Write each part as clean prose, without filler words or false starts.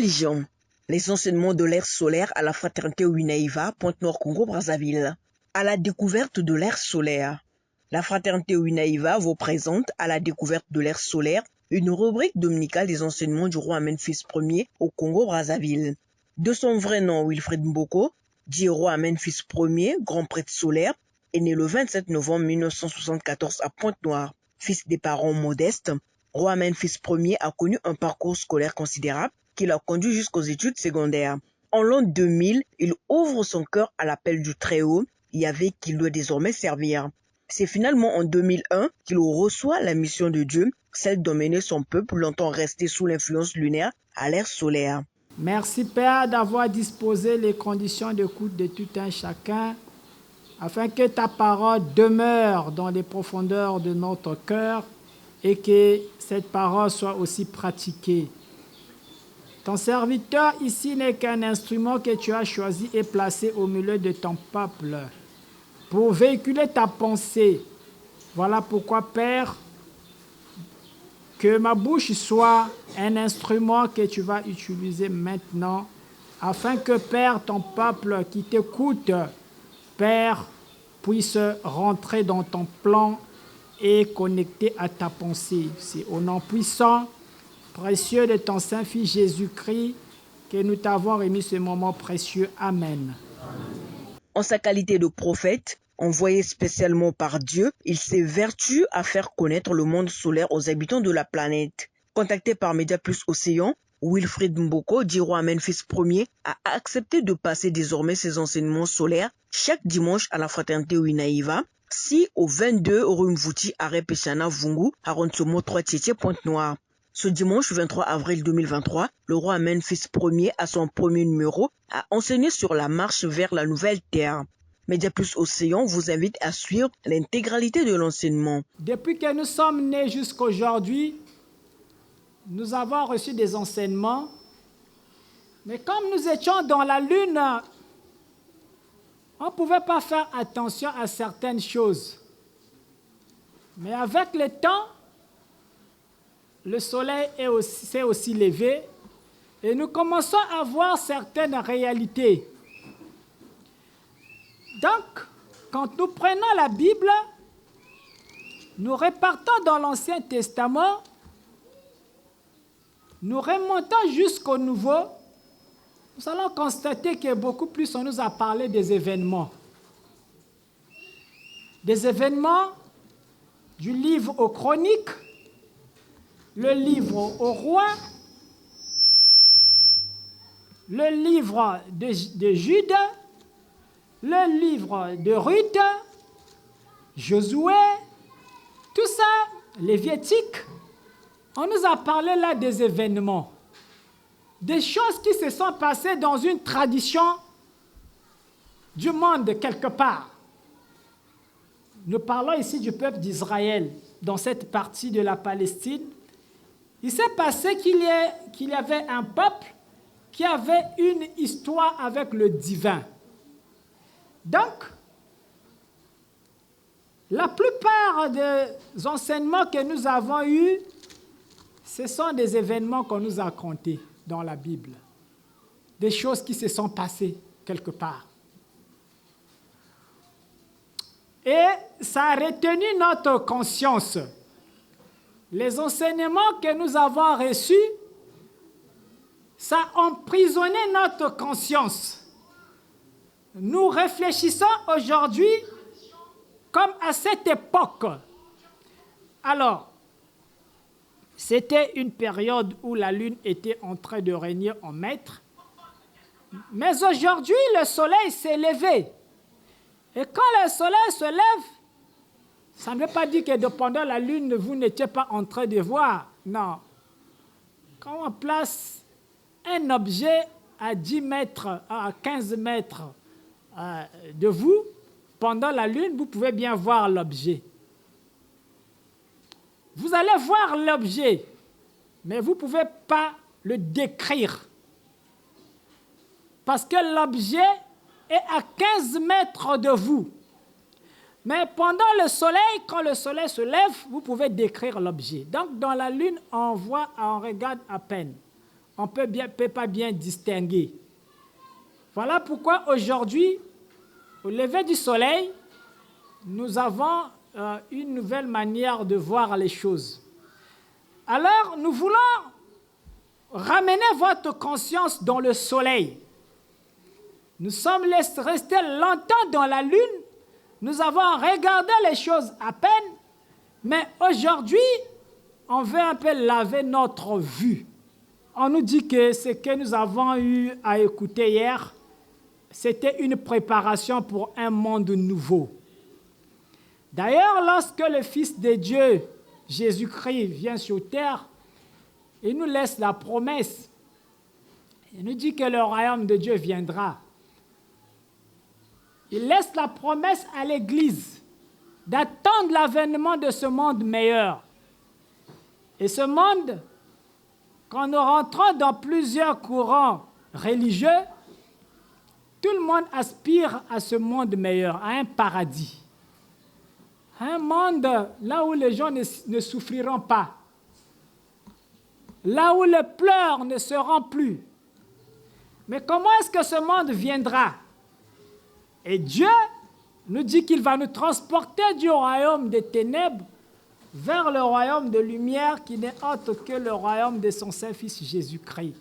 Religion. Les enseignements de l'ère solaire à la fraternité Winaïva, Pointe-Noire, Congo-Brazzaville. À la découverte de l'ère solaire. La fraternité Winaïva vous présente à la découverte de l'ère solaire une rubrique dominicale des enseignements du roi Amen fils Ier au Congo-Brazzaville. De son vrai nom Wilfred Mboko, dit roi Amen fils Ier, grand prêtre solaire, est né le 27 novembre 1974 à Pointe-Noire. Fils des parents modestes, roi Amen fils Ier a connu un parcours scolaire considérable qui l'a conduit jusqu'aux études secondaires. En l'an 2000, il ouvre son cœur à l'appel du Très-Haut, Yahvé qu'il doit désormais servir. C'est finalement en 2001 qu'il reçoit la mission de Dieu, celle d'emmener son peuple longtemps resté sous l'influence lunaire à l'ère solaire. Merci Père d'avoir disposé les conditions d'écoute de tout un chacun, afin que ta parole demeure dans les profondeurs de notre cœur et que cette parole soit aussi pratiquée. Ton serviteur ici n'est qu'un instrument que tu as choisi et placé au milieu de ton peuple pour véhiculer ta pensée. Voilà pourquoi, Père, que ma bouche soit un instrument que tu vas utiliser maintenant, afin que, Père, ton peuple qui t'écoute, Père, puisse rentrer dans ton plan et connecter à ta pensée. C'est au nom puissant, précieux de ton Saint-Fils Jésus-Christ que nous t'avons remis ce moment précieux. Amen. En sa qualité de prophète, envoyé spécialement par Dieu, il s'évertue à faire connaître le monde solaire aux habitants de la planète. Contacté par Média Plus Océan, Wilfred Mboko, dit roi Amen fils Ier, a accepté de passer désormais ses enseignements solaires chaque dimanche à la fraternité Winaïva, si au 22 rue Mvouti, arrêt Pechana Vungu, arrondissement 3 Tietie, Pointe-Noire. Ce dimanche 23 avril 2023, le roi Amen fils Ier, à son premier numéro, a enseigné sur la marche vers la nouvelle terre. Média Plus Océan vous invite à suivre l'intégralité de l'enseignement. Depuis que nous sommes nés jusqu'à aujourd'hui, nous avons reçu des enseignements, mais comme nous étions dans la lune, on ne pouvait pas faire attention à certaines choses. Mais avec le temps, le soleil s'est aussi levé et nous commençons à voir certaines réalités. Donc, quand nous prenons la Bible, nous repartons dans l'Ancien Testament, nous remontons jusqu'au Nouveau, nous allons constater que beaucoup plus on nous a parlé des événements. Des événements du livre aux Chroniques, le livre aux Rois, le livre de Jude, le livre de Ruth, Josué, tout ça, Lévitique. On nous a parlé là des événements, des choses qui se sont passées dans une tradition du monde quelque part. Nous parlons ici du peuple d'Israël, dans cette partie de la Palestine. Il s'est passé qu'il y avait un peuple qui avait une histoire avec le divin. Donc, la plupart des enseignements que nous avons eus, ce sont des événements qu'on nous a racontés dans la Bible, des choses qui se sont passées quelque part. Et ça a retenu notre conscience. Les enseignements que nous avons reçus, ça a emprisonné notre conscience. Nous réfléchissons aujourd'hui comme à cette époque. Alors, c'était une période où la lune était en train de régner en maître. Mais aujourd'hui, le soleil s'est levé. Et quand le soleil se lève, ça ne veut pas dire que pendant la lune, vous n'étiez pas en train de voir. Non. Quand on place un objet à 10 mètres, à 15 mètres de vous, pendant la lune, vous pouvez bien voir l'objet. Vous allez voir l'objet, mais vous ne pouvez pas le décrire. Parce que l'objet est à 15 mètres de vous. Mais pendant le soleil, quand le soleil se lève, vous pouvez décrire l'objet. Donc dans la lune, on voit, on regarde à peine. on ne peut pas bien distinguer. Voilà pourquoi aujourd'hui, au lever du soleil, nous avons une nouvelle manière de voir les choses. Alors, nous voulons ramener votre conscience dans le soleil. Nous sommes restés longtemps dans la lune, nous avons regardé les choses à peine, mais aujourd'hui, on veut un peu laver notre vue. On nous dit que ce que nous avons eu à écouter hier, c'était une préparation pour un monde nouveau. D'ailleurs, lorsque le Fils de Dieu, Jésus-Christ, vient sur terre, il nous laisse la promesse. Il nous dit que le royaume de Dieu viendra. Il laisse la promesse à l'Église d'attendre l'avènement de ce monde meilleur. Et ce monde, quand nous rentrons dans plusieurs courants religieux, tout le monde aspire à ce monde meilleur, à un paradis. Un monde là où les gens ne souffriront pas, là où les pleurs ne seront plus. Mais comment est-ce que ce monde viendra? Et Dieu nous dit qu'il va nous transporter du royaume des ténèbres vers le royaume de lumière qui n'est autre que le royaume de son Saint-Fils Jésus-Christ.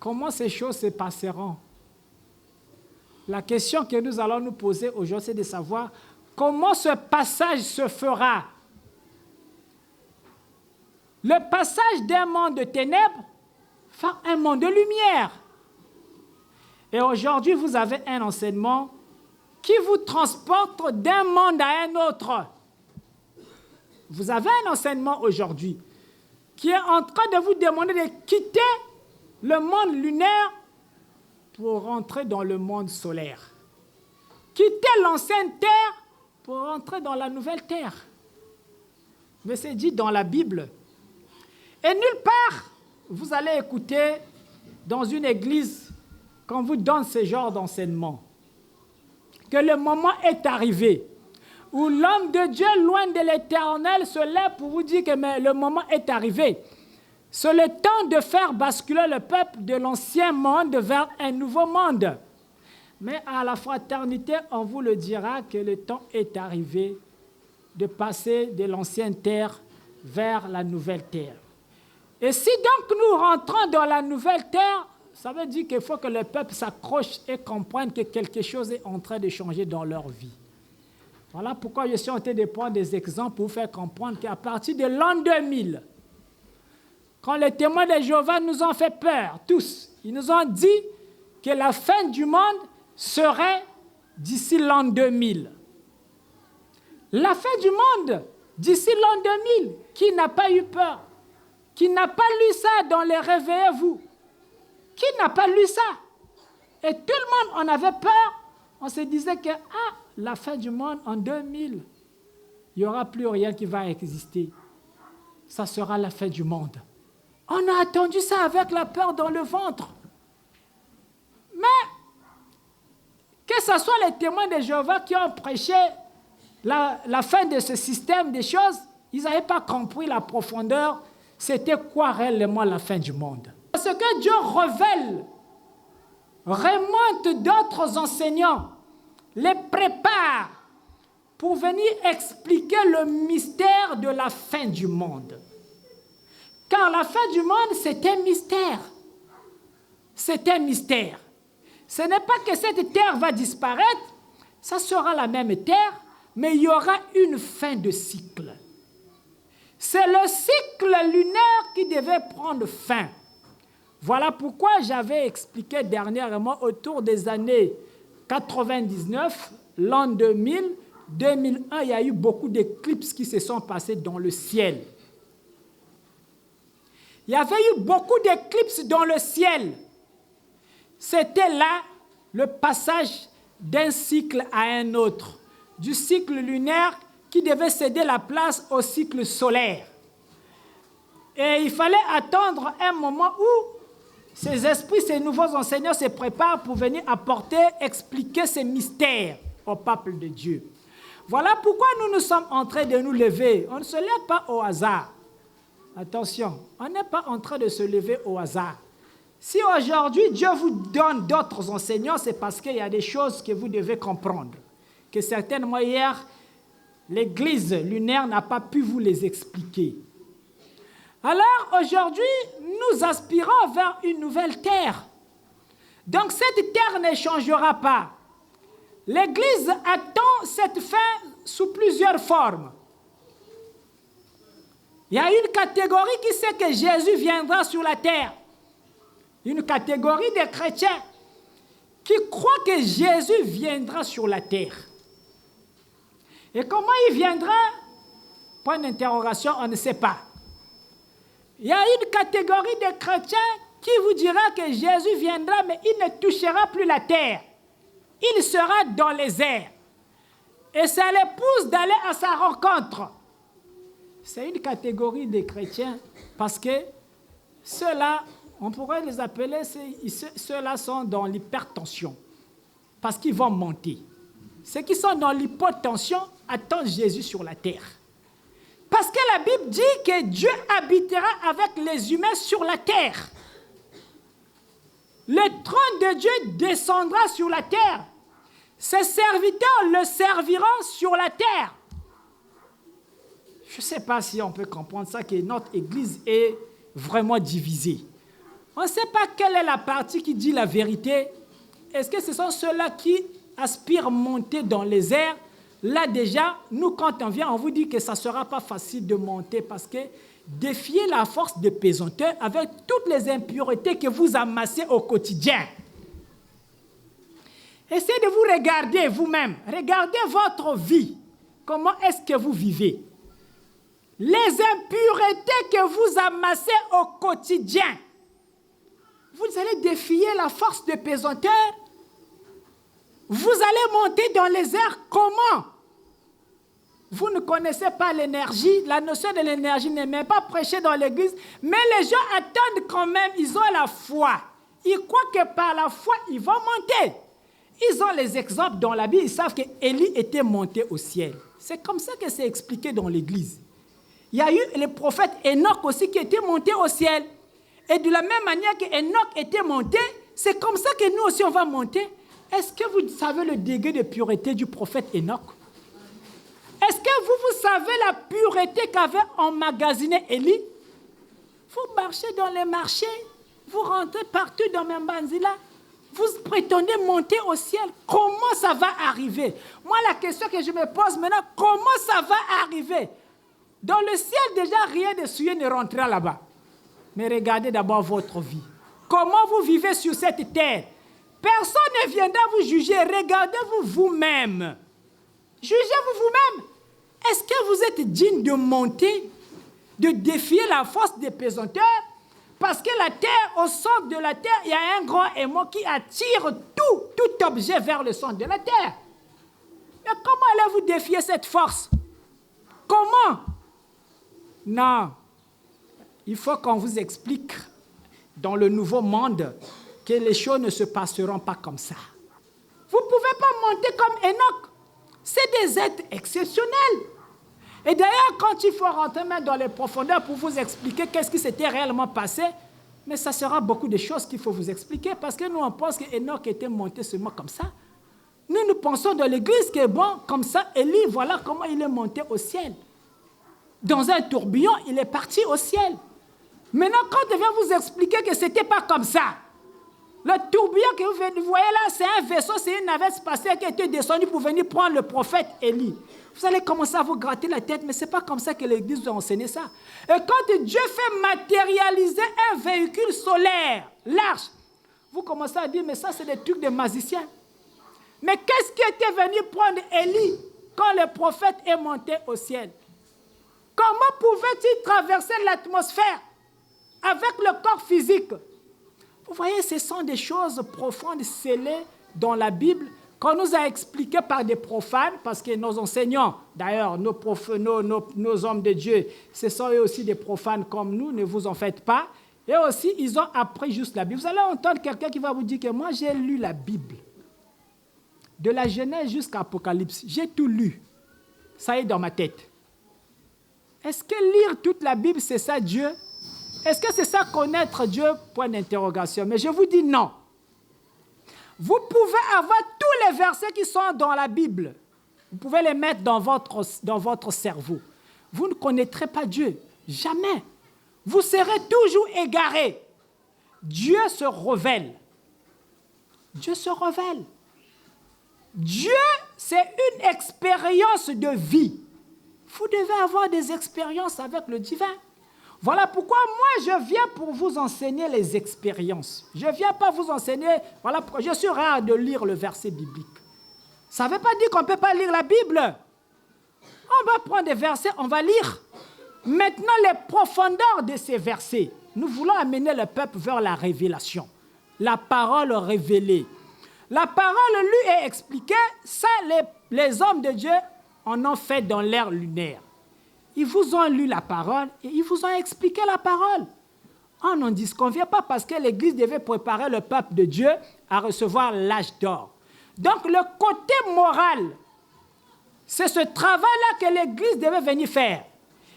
Comment ces choses se passeront? La question que nous allons nous poser aujourd'hui, c'est de savoir comment ce passage se fera. Le passage d'un monde de ténèbres vers un monde de lumière. Et aujourd'hui, vous avez un enseignement qui vous transporte d'un monde à un autre. Vous avez un enseignement aujourd'hui qui est en train de vous demander de quitter le monde lunaire pour rentrer dans le monde solaire. Quitter l'ancienne terre pour rentrer dans la nouvelle terre. Mais c'est dit dans la Bible. Et nulle part, vous allez écouter dans une église qu'on vous donne ce genre d'enseignement. Que le moment est arrivé où l'homme de Dieu, loin de l'Éternel, se lève pour vous dire que mais le moment est arrivé. C'est le temps de faire basculer le peuple de l'ancien monde vers un nouveau monde. Mais à la fraternité, on vous le dira que le temps est arrivé de passer de l'ancienne terre vers la nouvelle terre. Et si donc nous rentrons dans la nouvelle terre, ça veut dire qu'il faut que le peuple s'accroche et comprenne que quelque chose est en train de changer dans leur vie. Voilà pourquoi je suis en train de prendre des exemples pour vous faire comprendre qu'à partir de l'an 2000, quand les témoins de Jéhovah nous ont fait peur, tous, ils nous ont dit que la fin du monde serait d'ici l'an 2000. La fin du monde d'ici l'an 2000, qui n'a pas eu peur? Qui n'a pas lu ça dans les Réveillez-vous? Qui n'a pas lu ça? Et tout le monde en avait peur. On se disait que la fin du monde en 2000, il n'y aura plus rien qui va exister. Ça sera la fin du monde. On a attendu ça avec la peur dans le ventre. Mais, que ce soit les témoins de Jéhovah qui ont prêché la fin de ce système des choses, ils n'avaient pas compris la profondeur. C'était quoi réellement la fin du monde? Parce que Dieu révèle, remonte d'autres enseignants, les prépare pour venir expliquer le mystère de la fin du monde. Car la fin du monde, c'est un mystère. C'est un mystère. Ce n'est pas que cette terre va disparaître, ça sera la même terre, mais il y aura une fin de cycle. C'est le cycle lunaire qui devait prendre fin. Voilà pourquoi j'avais expliqué dernièrement autour des années 99, l'an 2000, 2001, il y a eu beaucoup d'éclipses qui se sont passées dans le ciel. Il y avait eu beaucoup d'éclipses dans le ciel. C'était là le passage d'un cycle à un autre, du cycle lunaire qui devait céder la place au cycle solaire. Et il fallait attendre un moment où ces esprits, ces nouveaux enseignants se préparent pour venir apporter, expliquer ces mystères au peuple de Dieu. Voilà pourquoi nous sommes en train de nous lever. On ne se lève pas au hasard. Attention, on n'est pas en train de se lever au hasard. Si aujourd'hui Dieu vous donne d'autres enseignants, c'est parce qu'il y a des choses que vous devez comprendre. Que certainement hier, l'Église lunaire n'a pas pu vous les expliquer. Alors aujourd'hui, nous aspirons vers une nouvelle terre. Donc cette terre ne changera pas. L'Église attend cette fin sous plusieurs formes. Il y a une catégorie qui sait que Jésus viendra sur la terre. Une catégorie de chrétiens qui croient que Jésus viendra sur la terre. Et comment il viendra? Point d'interrogation, on ne sait pas. Il y a une catégorie de chrétiens qui vous dira que Jésus viendra, mais il ne touchera plus la terre. Il sera dans les airs. Et ça les pousse d'aller à sa rencontre. C'est une catégorie de chrétiens parce que ceux-là, on pourrait les appeler, ceux-là sont dans l'hypertension parce qu'ils vont monter. Ceux qui sont dans l'hypotension attendent Jésus sur la terre. Parce que la Bible dit que Dieu habitera avec les humains sur la terre. Le trône de Dieu descendra sur la terre. Ses serviteurs le serviront sur la terre. Je ne sais pas si on peut comprendre ça, que notre Église est vraiment divisée. On ne sait pas quelle est la partie qui dit la vérité. Est-ce que ce sont ceux-là qui aspirent à monter dans les airs? Là déjà, nous quand on vient, on vous dit que ça ne sera pas facile de monter parce que défiez la force de pesanteur avec toutes les impuretés que vous amassez au quotidien. Essayez de vous regarder vous-même. Regardez votre vie. Comment est-ce que vous vivez? Les impuretés que vous amassez au quotidien. Vous allez défier la force de pesanteur. Vous allez monter dans les airs comment? Vous ne connaissez pas l'énergie. La notion de l'énergie n'est même pas prêchée dans l'église. Mais les gens attendent quand même. Ils ont la foi. Ils croient que par la foi, ils vont monter. Ils ont les exemples dans la Bible. Ils savent qu'Élie était monté au ciel. C'est comme ça que c'est expliqué dans l'église. Il y a eu le prophète Enoch aussi qui était monté au ciel. Et de la même manière qu'Enoch était monté, c'est comme ça que nous aussi on va monter. Est-ce que vous savez le degré de pureté du prophète Enoch? Est-ce que vous savez la pureté qu'avait emmagasiné Élie? Vous marchez dans les marchés, vous rentrez partout dans Membanzila, vous prétendez monter au ciel. Comment ça va arriver? Moi, la question que je me pose maintenant, comment ça va arriver? Dans le ciel, déjà, rien de souillé ne rentrera là-bas. Mais regardez d'abord votre vie. Comment vous vivez sur cette terre? Personne ne viendra vous juger. Regardez-vous vous-même. Jugez-vous vous-même. Est-ce que vous êtes digne de monter, de défier la force des pesanteurs? Parce que la terre, au centre de la terre, il y a un grand aimant qui attire tout objet vers le centre de la terre. Mais comment allez-vous défier cette force? Comment? Non. Il faut qu'on vous explique dans le nouveau monde que les choses ne se passeront pas comme ça. Vous ne pouvez pas monter comme Enoch. C'est des êtres exceptionnels. Et d'ailleurs, quand il faut rentrer même dans les profondeurs pour vous expliquer qu'est-ce qui s'était réellement passé, mais ça sera beaucoup de choses qu'il faut vous expliquer parce que nous, on pense qu'Enoch était monté seulement comme ça. Nous pensons dans l'église que bon, comme ça, Élie, voilà comment il est monté au ciel. Dans un tourbillon, il est parti au ciel. Maintenant, quand je viens vous expliquer que ce n'était pas comme ça, le tourbillon que vous voyez là, c'est un vaisseau, c'est une navette spatiale qui a été descendue pour venir prendre le prophète Élie. Vous allez commencer à vous gratter la tête, mais ce n'est pas comme ça que l'Église vous a enseigné ça. Et quand Dieu fait matérialiser un véhicule solaire, l'arche, vous commencez à dire, mais ça c'est des trucs de magiciens. Mais qu'est-ce qui était venu prendre Élie quand le prophète est monté au ciel? Comment pouvait-il traverser l'atmosphère avec le corps physique? Vous voyez, ce sont des choses profondes scellées dans la Bible qu'on nous a expliquées par des profanes, parce que nos enseignants, d'ailleurs, nos hommes de Dieu, ce sont eux aussi des profanes comme nous, ne vous en faites pas. Et aussi, ils ont appris juste la Bible. Vous allez entendre quelqu'un qui va vous dire que moi, j'ai lu la Bible. De la Genèse jusqu'à l'Apocalypse, j'ai tout lu. Ça est dans ma tête. Est-ce que lire toute la Bible, c'est ça Dieu? Est-ce que c'est ça connaître Dieu? Point d'interrogation. Mais je vous dis non. Vous pouvez avoir tous les versets qui sont dans la Bible. Vous pouvez les mettre dans votre cerveau. Vous ne connaîtrez pas Dieu. Jamais. Vous serez toujours égaré. Dieu se révèle. Dieu se révèle. Dieu, c'est une expérience de vie. Vous devez avoir des expériences avec le divin. Voilà pourquoi moi, je viens pour vous enseigner les expériences. Je ne viens pas vous enseigner, voilà pourquoi je suis rare de lire le verset biblique. Ça ne veut pas dire qu'on ne peut pas lire la Bible. On va prendre des versets, on va lire. Maintenant, les profondeurs de ces versets, nous voulons amener le peuple vers la révélation. La parole révélée. La parole lue et expliquée, ça, les hommes de Dieu en ont fait dans l'ère lunaire. Ils vous ont lu la parole et ils vous ont expliqué la parole. On n'en disconvient pas parce que l'Église devait préparer le peuple de Dieu à recevoir l'âge d'or. Donc le côté moral, c'est ce travail-là que l'Église devait venir faire.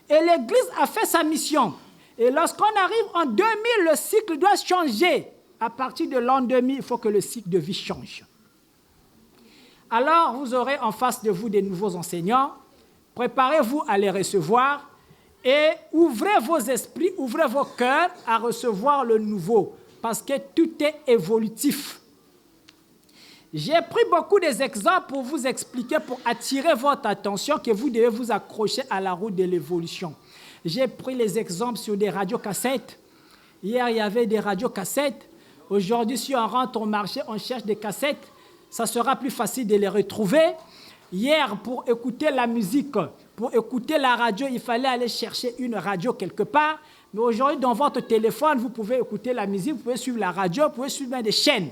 Et l'Église a fait sa mission. Et lorsqu'on arrive en 2000, le cycle doit changer. À partir de l'an 2000, il faut que le cycle de vie change. Alors, vous aurez en face de vous des nouveaux enseignants. Préparez-vous à les recevoir et ouvrez vos esprits, ouvrez vos cœurs à recevoir le nouveau, parce que tout est évolutif. J'ai pris beaucoup d'exemples pour vous expliquer, pour attirer votre attention que vous devez vous accrocher à la route de l'évolution. J'ai pris les exemples sur des radiocassettes. Hier, il y avait des radiocassettes. Aujourd'hui, si on rentre au marché, on cherche des cassettes, ça sera plus facile de les retrouver. Hier, pour écouter la musique, pour écouter la radio, il fallait aller chercher une radio quelque part. Mais aujourd'hui, dans votre téléphone, vous pouvez écouter la musique, vous pouvez suivre la radio, vous pouvez suivre des chaînes.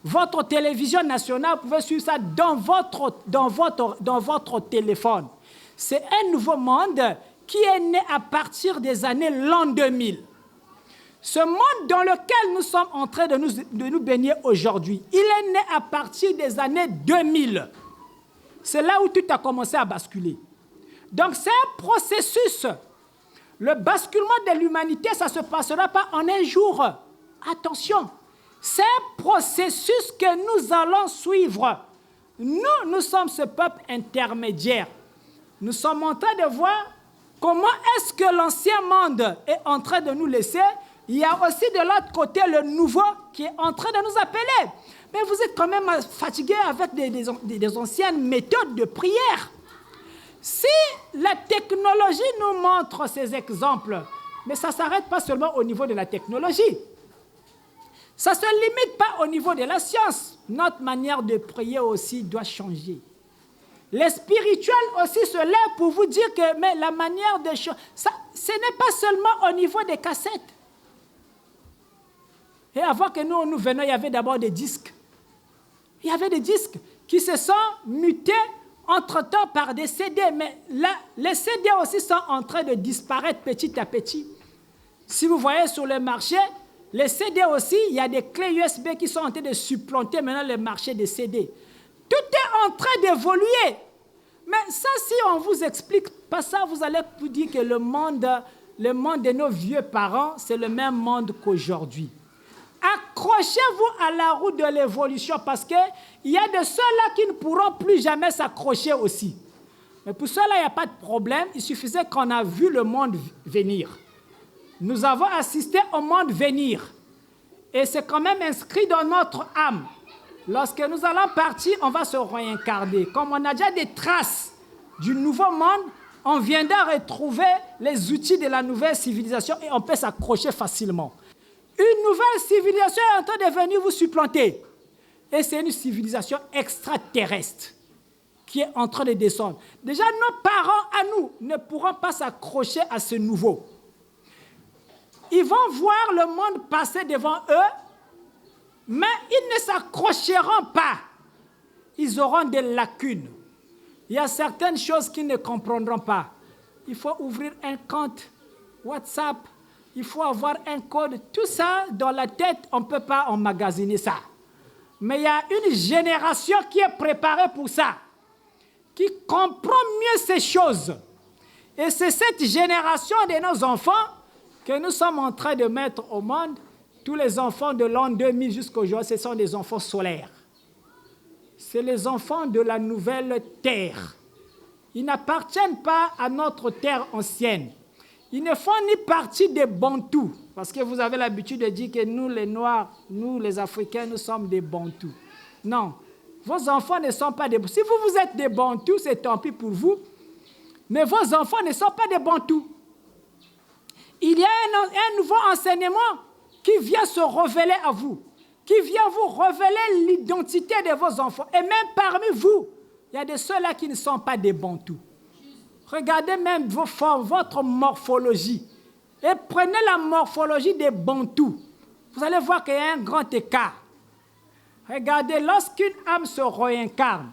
Votre télévision nationale, vous pouvez suivre ça dans votre téléphone. C'est un nouveau monde qui est né à partir des années l'an 2000. Ce monde dans lequel nous sommes en train de nous baigner aujourd'hui, il est né à partir des années 2000. C'est là où tout a commencé à basculer. Donc c'est un processus. Le basculement de l'humanité, ça ne se passera pas en un jour. Attention, c'est un processus que nous allons suivre. Nous sommes ce peuple intermédiaire. Nous sommes en train de voir comment est-ce que l'ancien monde est en train de nous laisser. Il y a aussi de l'autre côté le nouveau qui est en train de nous appeler. Mais vous êtes quand même fatigué avec des anciennes méthodes de prière. Si la technologie nous montre ces exemples, mais ça ne s'arrête pas seulement au niveau de la technologie. Ça ne se limite pas au niveau de la science. Notre manière de prier aussi doit changer. Les spirituels aussi se lèvent pour vous dire que mais la manière de changer, ce n'est pas seulement au niveau des cassettes. Et avant que nous venions, il y avait d'abord des disques. Il y avait des disques qui se sont mutés entre-temps par des CD. Mais là, les CD aussi sont en train de disparaître petit à petit. Si vous voyez sur le marché, les CD aussi, il y a des clés USB qui sont en train de supplanter maintenant le marché des CD. Tout est en train d'évoluer. Mais ça, si on ne vous explique pas ça, vous allez vous dire que le monde de nos vieux parents, c'est le même monde qu'aujourd'hui. Accrochez-vous à la route de l'évolution parce qu'il y a de ceux-là qui ne pourront plus jamais s'accrocher aussi. Mais pour cela, il n'y a pas de problème. Il suffisait qu'on a vu le monde venir. Nous avons assisté au monde venir. Et c'est quand même inscrit dans notre âme. Lorsque nous allons partir, on va se réincarner. Comme on a déjà des traces du nouveau monde, on viendra retrouver les outils de la nouvelle civilisation et on peut s'accrocher facilement. Une nouvelle civilisation est en train de venir vous supplanter. Et c'est une civilisation extraterrestre qui est en train de descendre. Déjà, nos parents à nous ne pourront pas s'accrocher à ce nouveau. Ils vont voir le monde passer devant eux, mais ils ne s'accrocheront pas. Ils auront des lacunes. Il y a certaines choses qu'ils ne comprendront pas. Il faut ouvrir un compte WhatsApp. Il faut avoir un code. Tout ça, dans la tête, on ne peut pas emmagasiner ça. Mais il y a une génération qui est préparée pour ça, qui comprend mieux ces choses. Et c'est cette génération de nos enfants que nous sommes en train de mettre au monde. Tous les enfants de l'an 2000 jusqu'à aujourd'hui, ce sont des enfants solaires. C'est les enfants de la nouvelle terre. Ils n'appartiennent pas à notre terre ancienne. Ils ne font ni partie des Bantous. Parce que vous avez l'habitude de dire que nous, les Noirs, nous, les Africains, nous sommes des Bantous. Non, vos enfants ne sont pas des Bantous. Si vous êtes des Bantous, c'est tant pis pour vous. Mais vos enfants ne sont pas des Bantous. Il y a un nouveau enseignement qui vient se révéler à vous, qui vient vous révéler l'identité de vos enfants. Et même parmi vous, il y a de ceux-là qui ne sont pas des Bantous. Regardez même vos formes, votre morphologie. Et prenez la morphologie des Bantous. Vous allez voir qu'il y a un grand écart. Regardez, lorsqu'une âme se réincarne,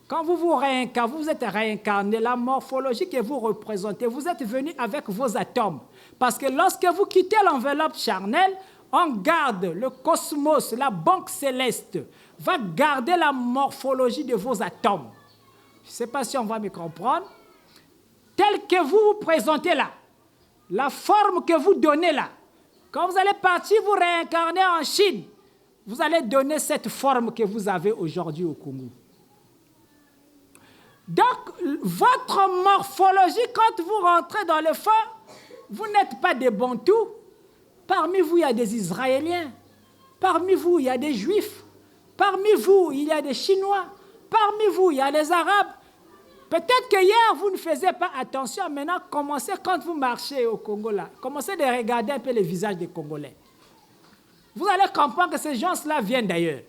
quand vous vous réincarnez, vous êtes réincarné, la morphologie que vous représentez, vous êtes venu avec vos atomes. Parce que lorsque vous quittez l'enveloppe charnelle, on garde le cosmos, la banque céleste, va garder la morphologie de vos atomes. Je ne sais pas si on va me comprendre. Tel que vous vous présentez là, la forme que vous donnez là, quand vous allez partir vous réincarner en Chine, vous allez donner cette forme que vous avez aujourd'hui au Congo. Donc, votre morphologie, quand vous rentrez dans le fond, vous n'êtes pas des Bantous. Parmi vous, il y a des Israéliens. Parmi vous, il y a des Juifs. Parmi vous, il y a des Chinois. Parmi vous, il y a des Arabes. Peut-être que hier, vous ne faisiez pas attention. Maintenant, commencez, quand vous marchez au Congo, là, commencez de regarder un peu les visages des Congolais. Vous allez comprendre que ces gens-là viennent d'ailleurs.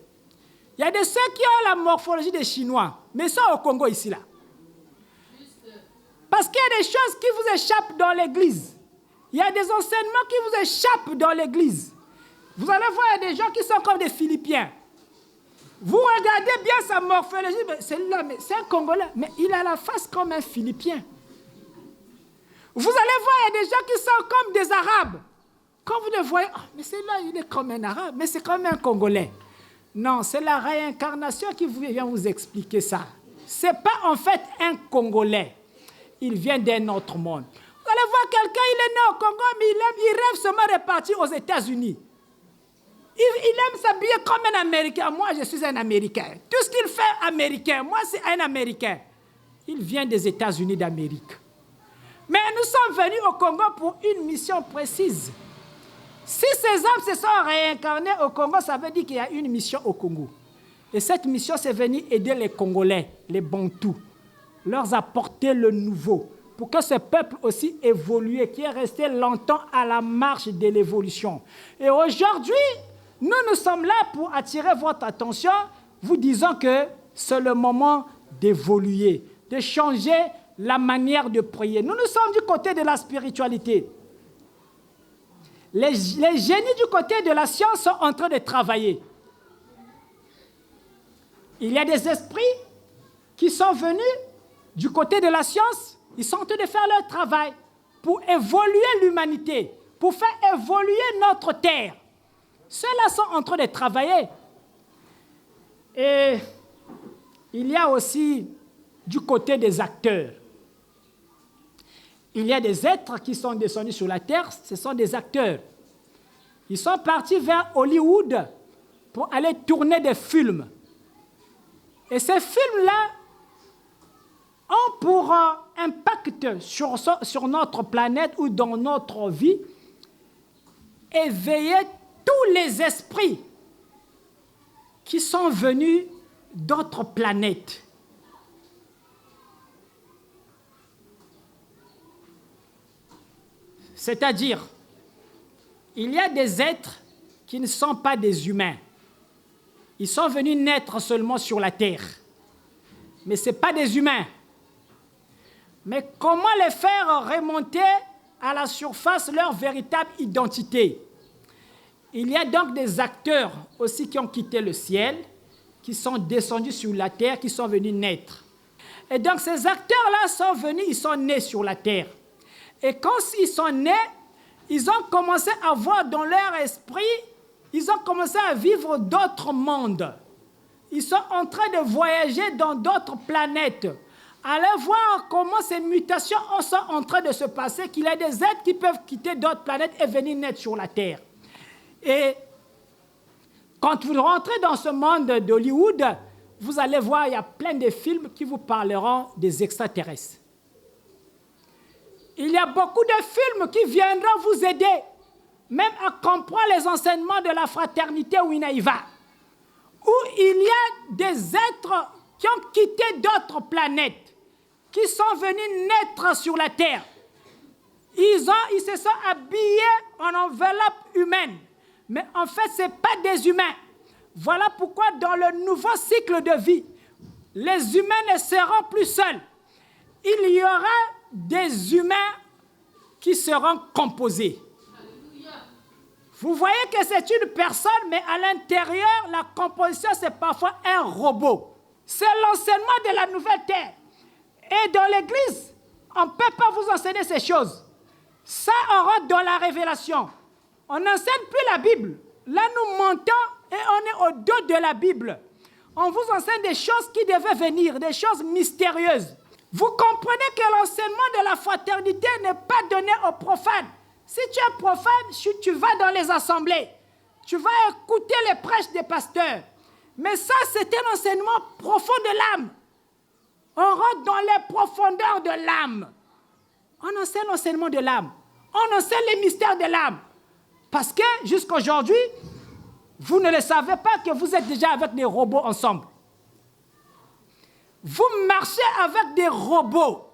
Il y a de ceux qui ont la morphologie des Chinois, mais ils sont au Congo ici, là. Parce qu'il y a des choses qui vous échappent dans l'église. Il y a des enseignements qui vous échappent dans l'église. Vous allez voir, il y a des gens qui sont comme des Philippiens. Vous regardez bien sa morphologie, celui-là, c'est un Congolais, mais il a la face comme un Philippien. Vous allez voir, il y a des gens qui sont comme des Arabes. Quand vous le voyez, oh, mais celui-là, il est comme un Arabe, mais c'est comme un Congolais. Non, c'est la réincarnation qui vient vous expliquer ça. Ce n'est pas en fait un Congolais. Il vient d'un autre monde. Vous allez voir quelqu'un, il est né au Congo, mais il rêve seulement de partir aux États-Unis. Il aime s'habiller comme un Américain. Moi, je suis un Américain. Tout ce qu'il fait, Américain. Moi, c'est un Américain. Il vient des États-Unis d'Amérique. Mais nous sommes venus au Congo pour une mission précise. Si ces âmes se sont réincarnées au Congo, ça veut dire qu'il y a une mission au Congo. Et cette mission, c'est venir aider les Congolais, les Bantous, leur apporter le nouveau, pour que ce peuple aussi évolue, qui est resté longtemps à la marche de l'évolution. Et aujourd'hui, nous sommes là pour attirer votre attention, vous disant que c'est le moment d'évoluer, de changer la manière de prier. Nous sommes du côté de la spiritualité. Les génies du côté de la science sont en train de travailler. Il y a des esprits qui sont venus du côté de la science. Ils sont en train de faire leur travail pour évoluer l'humanité, pour faire évoluer notre terre. Ceux-là sont en train de travailler. Et il y a aussi du côté des acteurs. Il y a des êtres qui sont descendus sur la terre, ce sont des acteurs. Ils sont partis vers Hollywood pour aller tourner des films. Et ces films-là ont pour impact sur notre planète ou dans notre vie éveiller tous les esprits qui sont venus d'autres planètes. C'est-à-dire, il y a des êtres qui ne sont pas des humains. Ils sont venus naître seulement sur la terre. Mais ce n'est pas des humains. Mais comment les faire remonter à la surface leur véritable identité? Il y a donc des acteurs aussi qui ont quitté le ciel, qui sont descendus sur la terre, qui sont venus naître. Et donc ces acteurs-là sont venus, ils sont nés sur la terre. Et quand ils sont nés, ils ont commencé à voir dans leur esprit, ils ont commencé à vivre d'autres mondes. Ils sont en train de voyager dans d'autres planètes, Allez voir comment ces mutations sont en train de se passer, qu'il y a des êtres qui peuvent quitter d'autres planètes et venir naître sur la Terre. Et quand vous rentrez dans ce monde d'Hollywood, vous allez voir, il y a plein de films qui vous parleront des extraterrestres. Il y a beaucoup de films qui viendront vous aider, même à comprendre les enseignements de la fraternité Winaïva, où il y a des êtres qui ont quitté d'autres planètes, qui sont venus naître sur la Terre. Ils se sont habillés en enveloppe humaine, mais en fait, ce n'est pas des humains. Voilà pourquoi dans le nouveau cycle de vie, les humains ne seront plus seuls. Il y aura des humains qui seront composés. Vous voyez que c'est une personne, mais à l'intérieur, la composition, c'est parfois un robot. C'est l'enseignement de la nouvelle terre. Et dans l'Église, on ne peut pas vous enseigner ces choses. Ça, on rentre dans la révélation. On n'enseigne plus la Bible. Là, nous montons et on est au dos de la Bible. On vous enseigne des choses qui devaient venir, des choses mystérieuses. Vous comprenez que l'enseignement de la fraternité n'est pas donné aux profanes. Si tu es profane, tu vas dans les assemblées. Tu vas écouter les prêches des pasteurs. Mais ça, c'est un enseignement profond de l'âme. On rentre dans les profondeurs de l'âme. On enseigne l'enseignement de l'âme. On enseigne les mystères de l'âme. Parce que jusqu'à aujourd'hui, vous ne le savez pas que vous êtes déjà avec des robots ensemble. Vous marchez avec des robots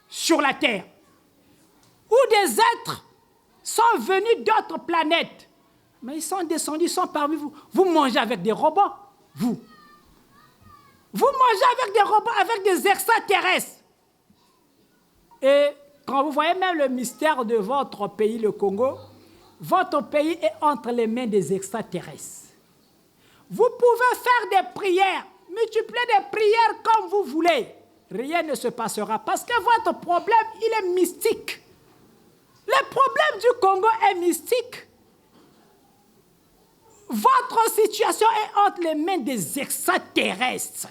sur la Terre. Ou des êtres sont venus d'autres planètes. Mais ils sont descendus, ils sont parmi vous. Vous mangez avec des robots, vous. Vous mangez avec des robots, avec des extraterrestres. Et quand vous voyez même le mystère de votre pays, le Congo, votre pays est entre les mains des extraterrestres. Vous pouvez faire des prières, multiplier des prières comme vous voulez. Rien ne se passera parce que votre problème, il est mystique. Le problème du Congo est mystique. Votre situation est entre les mains des extraterrestres.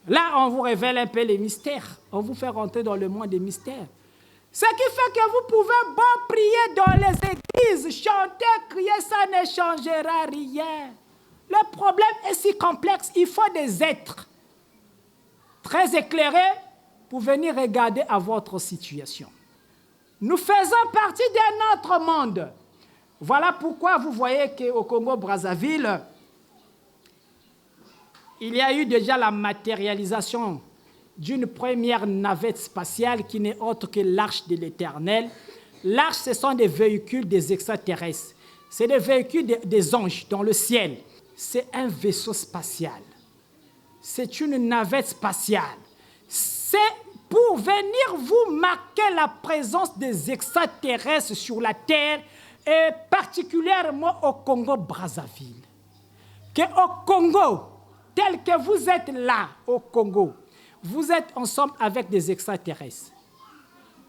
Là, on vous révèle un peu les mystères. On vous fait rentrer dans le monde des mystères. Ce qui fait que vous pouvez bon prier dans les églises, chanter, crier, ça ne changera rien. Le problème est si complexe, il faut des êtres très éclairés pour venir regarder à votre situation. Nous faisons partie d'un autre monde. Voilà pourquoi vous voyez qu'au Congo-Brazzaville, il y a eu déjà la matérialisation d'une première navette spatiale qui n'est autre que l'Arche de l'Éternel. L'Arche, ce sont des véhicules des extraterrestres. C'est des véhicules des anges dans le ciel. C'est un vaisseau spatial. C'est une navette spatiale. C'est pour venir vous marquer la présence des extraterrestres sur la Terre et particulièrement au Congo-Brazzaville. Qu'au Congo, tel que vous êtes là, au Congo, vous êtes ensemble avec des extraterrestres.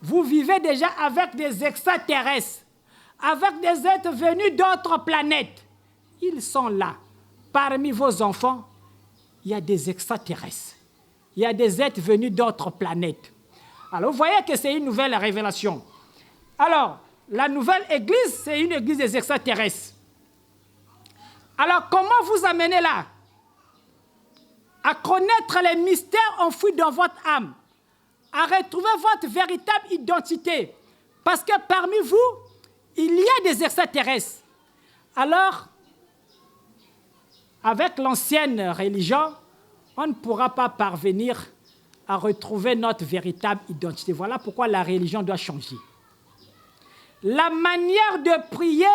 Vous vivez déjà avec des extraterrestres, avec des êtres venus d'autres planètes. Ils sont là. Parmi vos enfants, il y a des extraterrestres. Il y a des êtres venus d'autres planètes. Alors, vous voyez que c'est une nouvelle révélation. Alors, la nouvelle église, c'est une église des extraterrestres. Alors, comment vous amener là? À connaître les mystères enfouis dans votre âme, à retrouver votre véritable identité. Parce que parmi vous, il y a des extraterrestres. Alors, avec l'ancienne religion, on ne pourra pas parvenir à retrouver notre véritable identité. Voilà pourquoi la religion doit changer. La manière de prier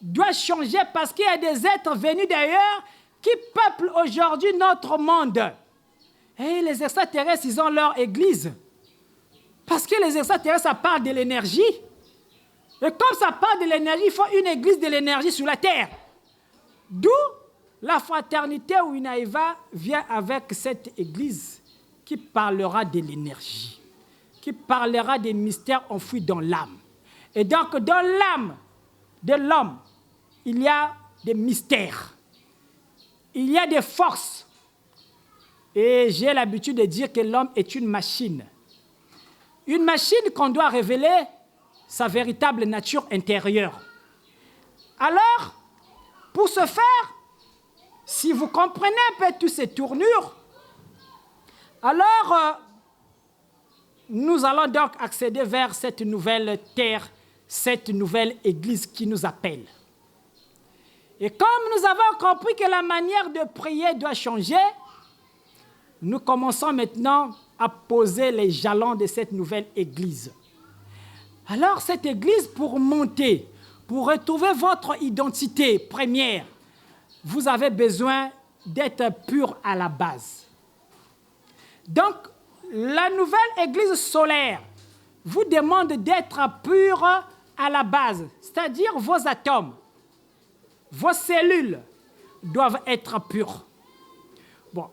doit changer parce qu'il y a des êtres venus d'ailleurs qui peuplent aujourd'hui notre monde. Et les extraterrestres, ils ont leur église. Parce que les extraterrestres, ça parle de l'énergie. Et comme ça parle de l'énergie, il faut une église de l'énergie sur la terre. D'où la fraternité Winaïva vient avec cette église qui parlera de l'énergie, qui parlera des mystères enfouis dans l'âme. Et donc, dans l'âme de l'homme, il y a des mystères. Il y a des forces Et j'ai l'habitude de dire que l'homme est une machine. Une machine qu'on doit révéler sa véritable nature intérieure. Alors, pour ce faire, si vous comprenez un peu toutes ces tournures, alors nous allons donc accéder vers cette nouvelle terre, cette nouvelle église qui nous appelle. Et comme nous avons compris que la manière de prier doit changer, nous commençons maintenant à poser les jalons de cette nouvelle église. Alors cette église, pour monter, pour retrouver votre identité première, vous avez besoin d'être pur à la base. Donc, la nouvelle église solaire vous demande d'être pur à la base, c'est-à-dire vos atomes, vos cellules doivent être pures. Bon,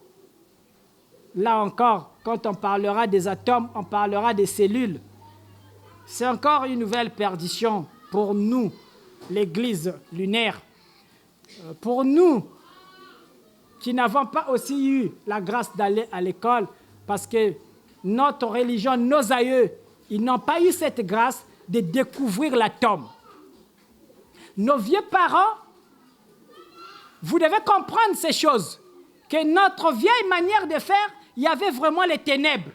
là encore, quand on parlera des atomes, on parlera des cellules. C'est encore une nouvelle perdition pour nous, l'église lunaire. Pour nous qui n'avons pas aussi eu la grâce d'aller à l'école, parce que notre religion, nos aïeux, ils n'ont pas eu cette grâce de découvrir l'atome. Nos vieux parents, vous devez comprendre ces choses, que notre vieille manière de faire, il y avait vraiment les ténèbres.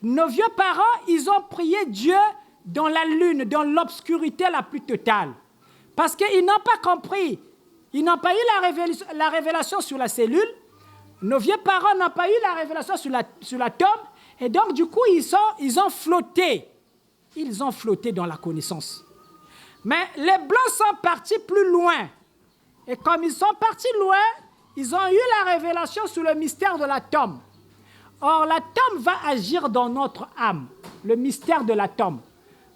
Nos vieux parents, ils ont prié Dieu dans la lune, dans l'obscurité la plus totale. Parce qu'ils n'ont pas compris, ils n'ont pas eu la révélation sur la cellule, nos vieux parents n'ont pas eu la révélation sur l'atome, et donc du coup, ils ont flotté. Ils ont flotté dans la connaissance. Mais les Blancs sont partis plus loin. Et comme ils sont partis loin, ils ont eu la révélation sur le mystère de l'atome. Or, l'atome va agir dans notre âme, le mystère de l'atome.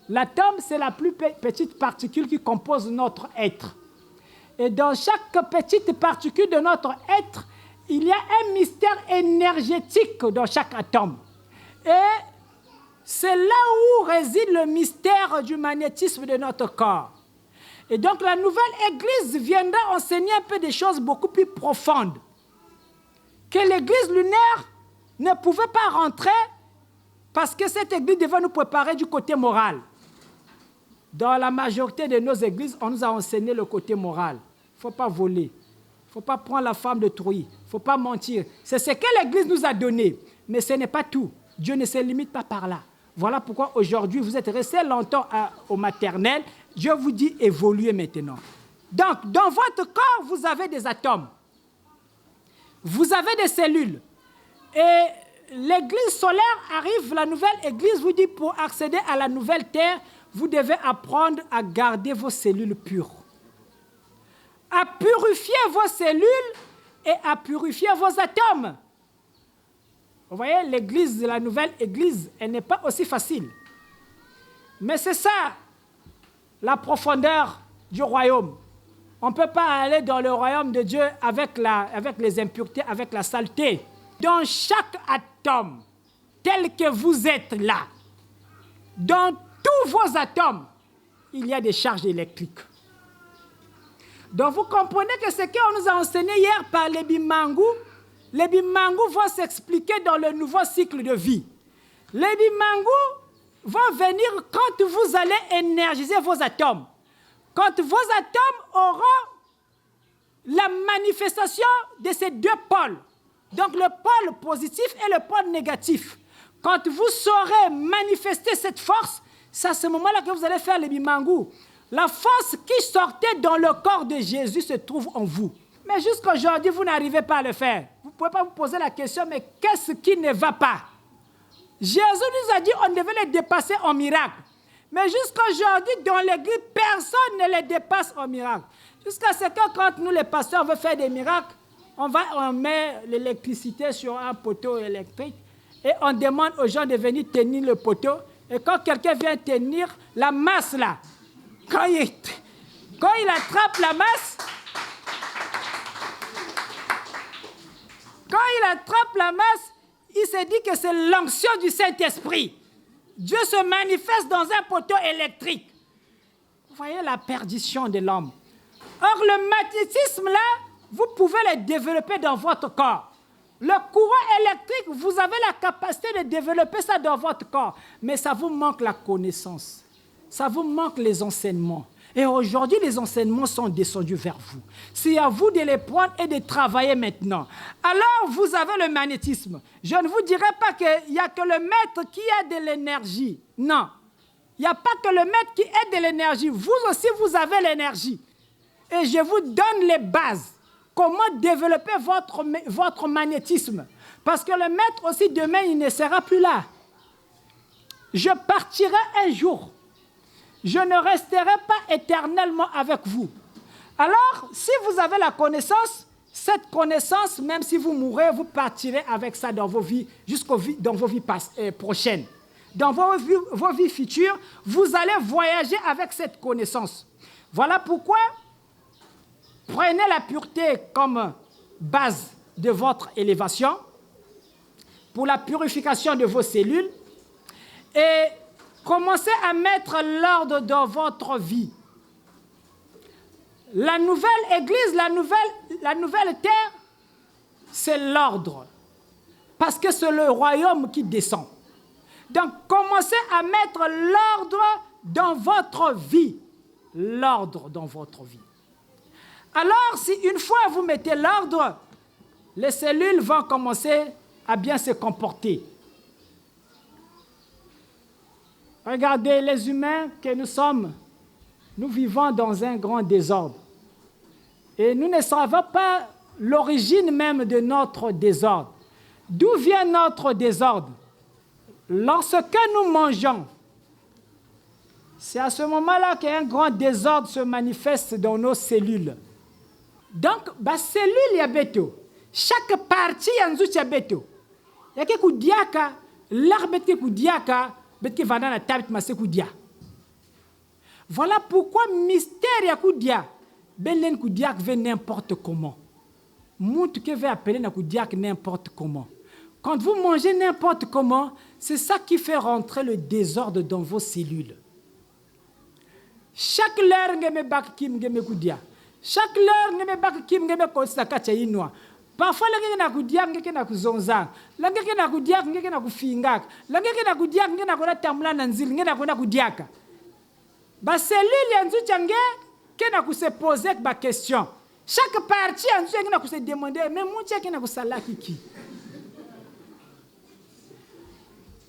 L'atome, c'est la plus petite particule qui compose notre être. Et dans chaque petite particule de notre être, il y a un mystère énergétique dans chaque atome. Et c'est là où réside le mystère du magnétisme de notre corps. Et donc la nouvelle église viendra enseigner un peu des choses beaucoup plus profondes que l'église lunaire ne pouvait pas rentrer parce que cette église devait nous préparer du côté moral. Dans la majorité de nos églises, on nous a enseigné le côté moral. Il ne faut pas voler, il ne faut pas prendre la femme de trui, il ne faut pas mentir. C'est ce que l'église nous a donné, mais ce n'est pas tout. Dieu ne se limite pas par là. Voilà pourquoi aujourd'hui, vous êtes restés longtemps au maternel. Dieu vous dit évoluez maintenant. Donc, dans votre corps, vous avez des atomes. Vous avez des cellules. Et l'église solaire arrive, la nouvelle église vous dit pour accéder à la nouvelle terre, vous devez apprendre à garder vos cellules pures. À purifier vos cellules et à purifier vos atomes. Vous voyez, l'église, la nouvelle église, elle n'est pas aussi facile. Mais c'est ça, la profondeur du royaume. On ne peut pas aller dans le royaume de Dieu avec les impuretés, avec la saleté. Dans chaque atome, tel que vous êtes là, dans tous vos atomes, il y a des charges électriques. Donc vous comprenez que ce qu'on nous a enseigné hier par les Bimangou vont s'expliquer dans le nouveau cycle de vie. Les Bimangou vont venir quand vous allez énergiser vos atomes. Quand vos atomes auront la manifestation de ces deux pôles. Donc le pôle positif et le pôle négatif. Quand vous saurez manifester cette force, c'est à ce moment-là que vous allez faire les Bimangou. La force qui sortait dans le corps de Jésus se trouve en vous. Mais jusqu'à aujourd'hui, vous n'arrivez pas à le faire. Vous ne pouvez pas vous poser la question, mais qu'est-ce qui ne va pas? Jésus nous a dit qu'on devait les dépasser en miracle. Mais jusqu'à aujourd'hui, dans l'église, personne ne les dépasse en miracle. Jusqu'à ce que quand nous, les pasteurs, on veut faire des miracles, on met l'électricité sur un poteau électrique et on demande aux gens de venir tenir le poteau. Et quand quelqu'un vient tenir la masse là, quand il attrape la masse, il se dit que c'est l'onction du Saint-Esprit. Dieu se manifeste dans un poteau électrique. Vous voyez la perdition de l'homme. Or, le magnétisme là, vous pouvez le développer dans votre corps. Le courant électrique, vous avez la capacité de développer ça dans votre corps. Mais ça vous manque la connaissance. Ça vous manque les enseignements. Et aujourd'hui, les enseignements sont descendus vers vous. C'est à vous de les prendre et de travailler maintenant. Alors, vous avez le magnétisme. Je ne vous dirai pas qu'il n'y a que le maître qui a de l'énergie. Non. Il n'y a pas que le maître qui a de l'énergie. Vous aussi, vous avez l'énergie. Et je vous donne les bases. Comment développer votre magnétisme. Parce que le maître aussi, demain, il ne sera plus là. Je partirai un jour. Je ne resterai pas éternellement avec vous. Alors, si vous avez la connaissance, cette connaissance, même si vous mourrez, vous partirez avec ça dans vos vies, dans vos vies prochaines. Dans vos vies futures, vous allez voyager avec cette connaissance. Voilà pourquoi prenez la pureté comme base de votre élévation pour la purification de vos cellules et commencez à mettre l'ordre dans votre vie. La nouvelle église, la nouvelle terre, c'est l'ordre. Parce que c'est le royaume qui descend. Donc, commencez à mettre l'ordre dans votre vie. L'ordre dans votre vie. Alors, si une fois vous mettez l'ordre, les cellules vont commencer à bien se comporter. Regardez les humains que nous sommes. Nous vivons dans un grand désordre. Et nous ne savons pas l'origine même de notre désordre. D'où vient notre désordre? Lorsque nous mangeons, c'est à ce moment-là qu'un grand désordre se manifeste dans nos cellules. Donc, les cellules ya beto. Chaque partie yanzu ya beto. Yake kudiaka, l'arbete kudiaka, betke vandana tabit mase kudia. Voilà pourquoi mystère ya kudia, belen kudiak veut n'importe comment. Mout que veut appeler na kudiak n'importe comment. Quand vous mangez n'importe comment, c'est ça qui fait rentrer le désordre dans vos cellules. Chaque heure ngeme bak kim ngeme kudia. Chaque heure ngeme bak kim ngeme kosa kacha inwa. Parfois ngeke na kudia ngeke na kuzonza. Ngeke na kudia ngeke na kufingaka. Ngeke na kudia ngeke na kona tamla na nzili ngeke na kona kudiaka. Ba cellule yanzu change ke na ku se poser ba question. Chaque partie yanzu ngeke na ku se demander mais muche ke na ku sala kiki.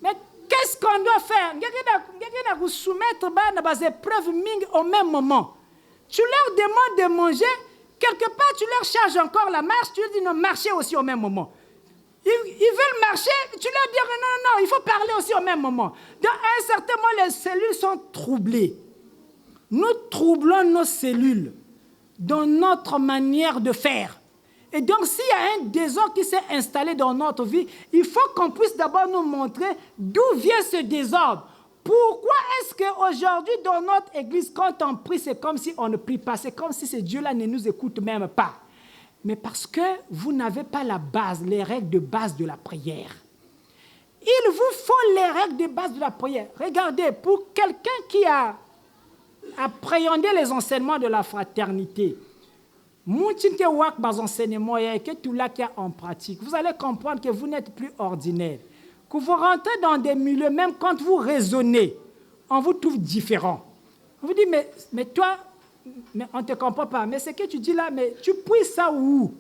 Mais qu'est-ce qu'on doit faire? Ngeke na ku soumettre ba na ba épreuves ming au même moment. Tu leur demandes de manger, quelque part tu leur charges encore la marche, tu leur dis non, marchez aussi au même moment. Ils veulent marcher, tu leur dis non, il faut parler aussi au même moment. Dans un certain moment, les cellules sont troublées. Nous troublons nos cellules dans notre manière de faire. Et donc, s'il y a un désordre qui s'est installé dans notre vie, il faut qu'on puisse d'abord nous montrer d'où vient ce désordre. Pourquoi est-ce qu'aujourd'hui, dans notre église, quand on prie, c'est comme si on ne prie pas, c'est comme si ce Dieu-là ne nous écoute même pas. Mais parce que vous n'avez pas la base, les règles de base de la prière. Il vous faut les règles de base de la prière. Regardez, pour quelqu'un qui a appréhendé les enseignements de la fraternité, vous allez comprendre que vous n'êtes plus ordinaire. Que vous rentrez dans des milieux, même quand vous raisonnez, on vous trouve différent. On vous dit, mais toi, mais on ne te comprend pas. Mais ce que tu dis là, mais tu pries ça où?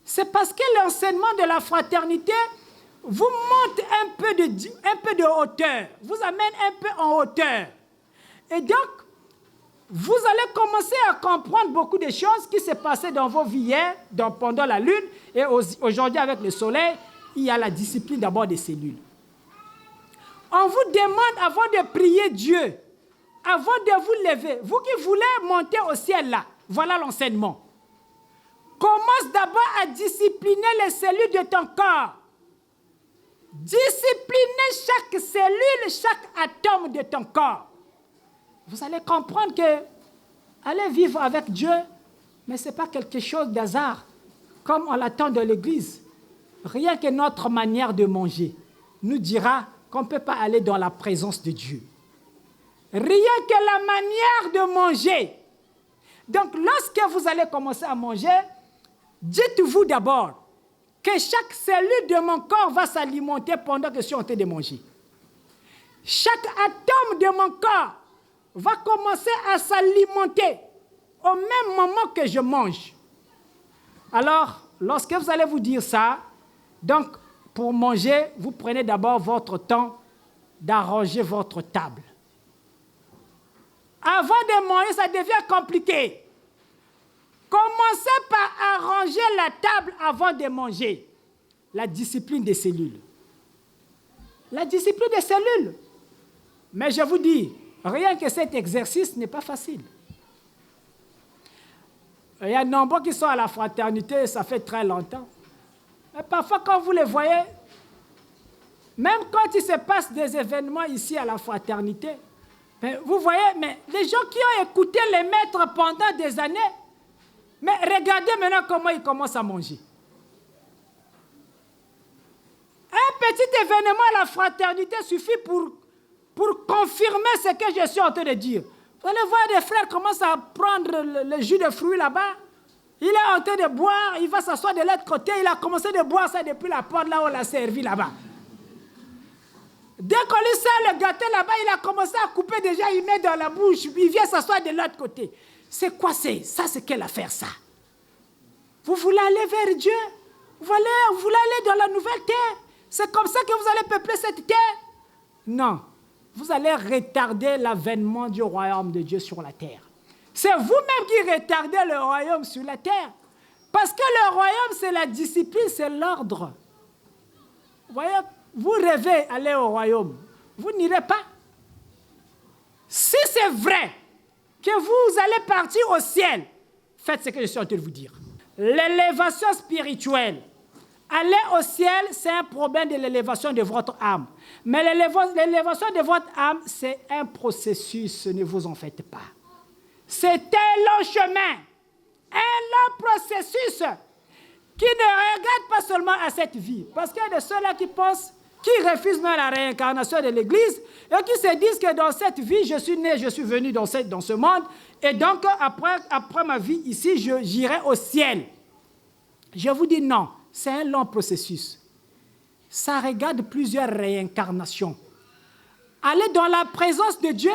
C'est parce que l'enseignement de la fraternité vous monte un peu de hauteur, vous amène un peu en hauteur. Et donc, vous allez commencer à comprendre beaucoup de choses qui se passaient dans vos vies hier, pendant la lune, et aujourd'hui avec le soleil. Il y a la discipline d'abord des cellules. On vous demande avant de prier Dieu, avant de vous lever, vous qui voulez monter au ciel là, voilà l'enseignement. Commence d'abord à discipliner les cellules de ton corps. Discipliner chaque cellule, chaque atome de ton corps. Vous allez comprendre que aller vivre avec Dieu, mais ce n'est pas quelque chose d'hasard, comme on l'attend dans l'église. Rien que notre manière de manger nous dira qu'on ne peut pas aller dans la présence de Dieu. Rien que la manière de manger. Donc, lorsque vous allez commencer à manger, dites-vous d'abord, que chaque cellule de mon corps va s'alimenter pendant que je suis en train de manger. Chaque atome de mon corps va commencer à s'alimenter au même moment que je mange. Alors, lorsque vous allez vous dire ça, donc, pour manger, vous prenez d'abord votre temps d'arranger votre table. Avant de manger, ça devient compliqué. Commencez par arranger la table avant de manger. La discipline des cellules. La discipline des cellules. Mais je vous dis, rien que cet exercice n'est pas facile. Il y a nombreux qui sont à la fraternité, ça fait très longtemps. Mais parfois, quand vous les voyez, même quand il se passe des événements ici à la fraternité, vous voyez, mais les gens qui ont écouté les maîtres pendant des années, mais regardez maintenant comment ils commencent à manger. Un petit événement à la fraternité suffit pour confirmer ce que je suis en train de dire. Vous allez voir des frères commencent à prendre le jus de fruits là-bas. Il est en train de boire, il va s'asseoir de l'autre côté. Il a commencé de boire ça depuis la porte là où on l'a servi là-bas. Dès qu'on lui sert le gâteau là-bas, il a commencé à couper déjà, il met dans la bouche. Il vient s'asseoir de l'autre côté. C'est quoi ça? C'est quelle affaire ça? Vous voulez aller vers Dieu? Vous voulez aller dans la nouvelle terre? C'est comme ça que vous allez peupler cette terre? Non. Vous allez retarder l'avènement du royaume de Dieu sur la terre. C'est vous-même qui retardez le royaume sur la terre. Parce que le royaume, c'est la discipline, c'est l'ordre. Vous voyez, vous rêvez aller au royaume. Vous n'irez pas. Si c'est vrai que vous allez partir au ciel, faites ce que je suis en train de vous dire. L'élévation spirituelle. Aller au ciel, c'est un problème de l'élévation de votre âme. Mais l'élévation de votre âme, c'est un processus, ne vous en faites pas. C'est un long chemin, un long processus qui ne regarde pas seulement à cette vie. Parce qu'il y a de ceux-là qui pensent, qui refusent même la réincarnation de l'Église et qui se disent que dans cette vie, je suis né, je suis venu dans ce monde et donc après ma vie ici, j'irai au ciel. Je vous dis non. C'est un long processus. Ça regarde plusieurs réincarnations. Allez dans la présence de Dieu,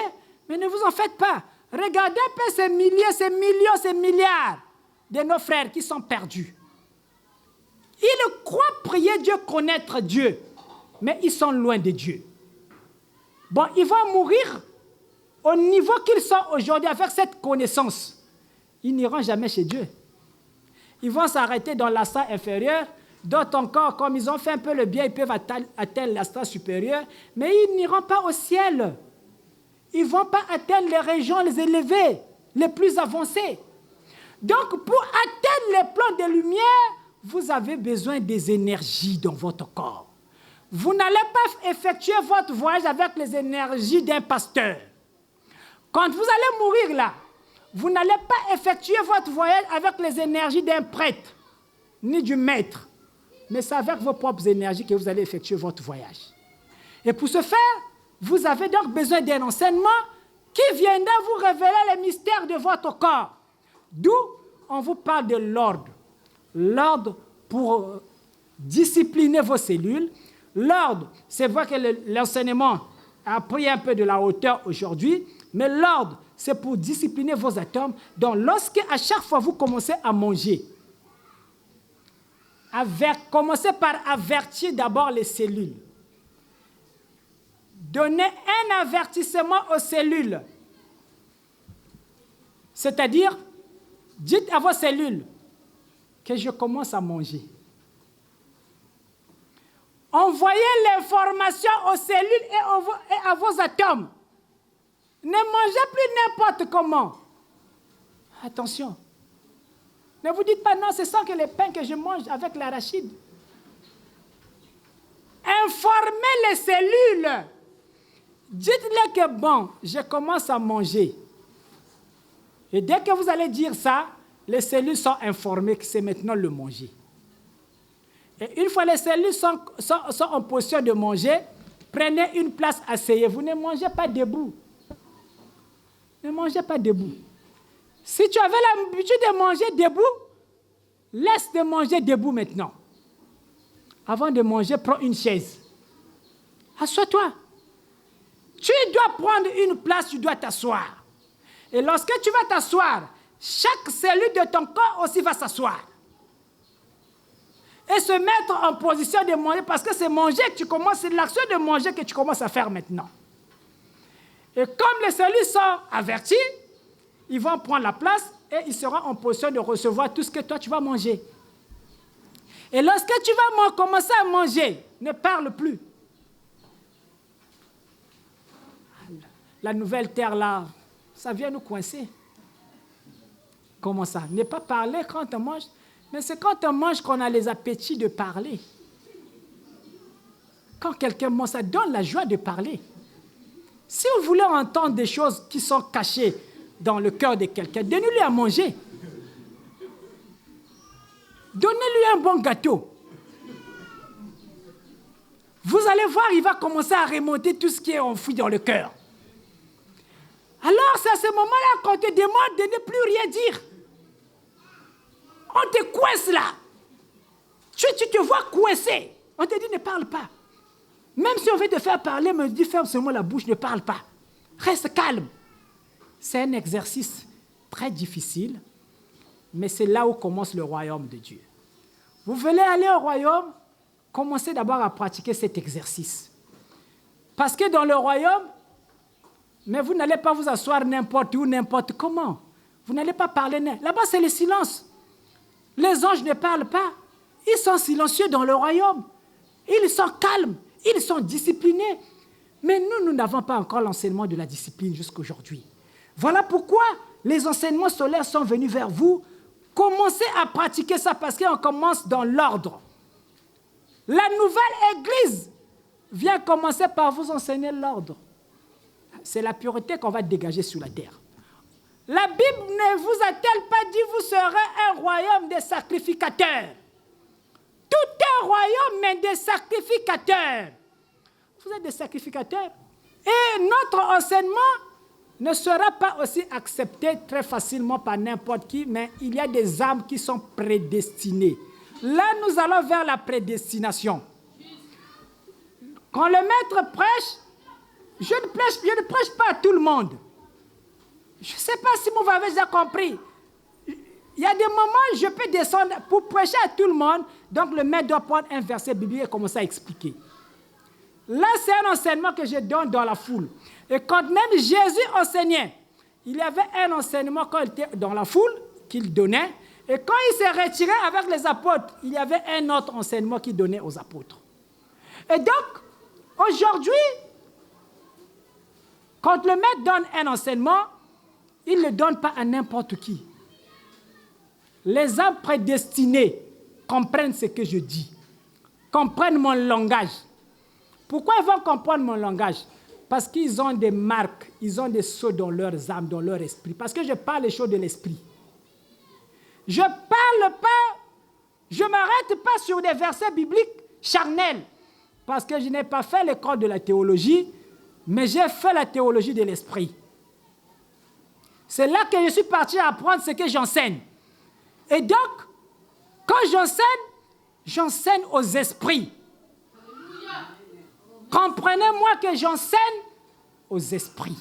mais ne vous en faites pas. Regardez un peu ces milliers, ces millions, ces milliards de nos frères qui sont perdus. Ils croient prier Dieu, connaître Dieu, mais ils sont loin de Dieu. Bon, ils vont mourir au niveau qu'ils sont aujourd'hui avec cette connaissance. Ils n'iront jamais chez Dieu. Ils vont s'arrêter dans l'astre inférieur. D'autres encore, comme ils ont fait un peu le bien, ils peuvent atteindre l'astre supérieur, mais ils n'iront pas au ciel. Ils ne vont pas atteindre les régions les élevées, les plus avancées. Donc, pour atteindre les plans de lumière, vous avez besoin des énergies dans votre corps. Vous n'allez pas effectuer votre voyage avec les énergies d'un pasteur. Quand vous allez mourir là, vous n'allez pas effectuer votre voyage avec les énergies d'un prêtre, ni du maître, mais c'est avec vos propres énergies que vous allez effectuer votre voyage. Et pour ce faire, vous avez donc besoin d'un enseignement qui viendra vous révéler les mystères de votre corps. D'où on vous parle de l'ordre. L'ordre pour discipliner vos cellules. L'ordre, c'est vrai que l'enseignement a pris un peu de la hauteur aujourd'hui, mais l'ordre, c'est pour discipliner vos atomes. Donc, lorsque à chaque fois vous commencez à manger, commencez par avertir d'abord les cellules. Donnez un avertissement aux cellules. C'est-à-dire, dites à vos cellules que je commence à manger. Envoyez l'information aux cellules et à vos atomes. Ne mangez plus n'importe comment. Attention. Ne vous dites pas non, c'est ça que les pains que je mange avec l'arachide. Informez les cellules. Dites-les que bon, je commence à manger. Et dès que vous allez dire ça, les cellules sont informées que c'est maintenant le manger. Et une fois les cellules sont en position de manger, prenez une place, asseyez-vous. Ne mangez pas debout. Ne mangez pas debout. Si tu avais l'habitude de manger debout, laisse de manger debout maintenant. avant de manger, prends une chaise. Assois-toi. Tu dois prendre une place, tu dois t'asseoir. Et lorsque tu vas t'asseoir, chaque cellule de ton corps aussi va s'asseoir. Et se mettre en position de manger, parce que c'est manger que tu commences, c'est l'action de manger que tu commences à faire maintenant. Et comme les cellules sont averties, ils vont prendre la place et ils seront en position de recevoir tout ce que toi tu vas manger. Et lorsque tu vas commencer à manger, ne parle plus. La nouvelle terre là, ça vient nous coincer. Comment ça? Ne pas parler quand on mange, mais c'est quand on mange qu'on a les appétits de parler. Quand quelqu'un mange, ça donne la joie de parler. Si vous voulez entendre des choses qui sont cachées dans le cœur de quelqu'un, donnez-lui à manger. Donnez-lui un bon gâteau. Vous allez voir, il va commencer à remonter tout ce qui est enfoui dans le cœur. Alors, c'est à ce moment-là qu'on te demande de ne plus rien dire. On te coince là. Tu te vois coincé. On te dit ne parle pas. Même si on veut te faire parler, mais on te dit ferme seulement la bouche, ne parle pas. Reste calme. C'est un exercice très difficile, mais c'est là où commence le royaume de Dieu. Vous voulez aller au royaume, commencez d'abord à pratiquer cet exercice. Parce que dans le royaume, mais vous n'allez pas vous asseoir n'importe où, n'importe comment. Vous n'allez pas parler. Là-bas, c'est le silence. Les anges ne parlent pas. Ils sont silencieux dans le royaume. Ils sont calmes. Ils sont disciplinés. Mais nous n'avons pas encore l'enseignement de la discipline jusqu'à aujourd'hui. Voilà pourquoi les enseignements solaires sont venus vers vous. Commencez à pratiquer ça parce qu'on commence dans l'ordre. La nouvelle Église vient commencer par vous enseigner l'ordre. C'est la pureté qu'on va dégager sur la terre. La Bible ne vous a-t-elle pas dit vous serez un royaume de sacrificateurs? Tout un royaume, mais des sacrificateurs. Vous êtes des sacrificateurs. Et notre enseignement ne sera pas aussi accepté très facilement par n'importe qui, mais il y a des âmes qui sont prédestinées. Là, nous allons vers la prédestination. Quand le maître prêche, je ne prêche pas à tout le monde. Je ne sais pas si vous avez déjà compris. Il y a des moments où je peux descendre pour prêcher à tout le monde. Donc le maître doit prendre un verset biblique et commencer à expliquer. Là, c'est un enseignement que je donne dans la foule. Et quand même Jésus enseignait, il y avait un enseignement quand il était dans la foule qu'il donnait. Et quand il s'est retiré avec les apôtres, il y avait un autre enseignement qu'il donnait aux apôtres. Et donc, aujourd'hui, quand le maître donne un enseignement, il ne le donne pas à n'importe qui. Les âmes prédestinées comprennent ce que je dis, comprennent mon langage. Pourquoi ils vont comprendre mon langage? Parce qu'ils ont des marques, ils ont des sceaux dans leurs âmes, dans leur esprit. Parce que je parle les choses de l'esprit. Je parle pas, je ne m'arrête pas sur des versets bibliques charnels. Parce que je n'ai pas fait l'école de la théologie, mais j'ai fait la théologie de l'esprit. C'est là que je suis parti apprendre ce que j'enseigne. Et donc, quand j'enseigne aux esprits. Comprenez-moi que j'enseigne aux esprits.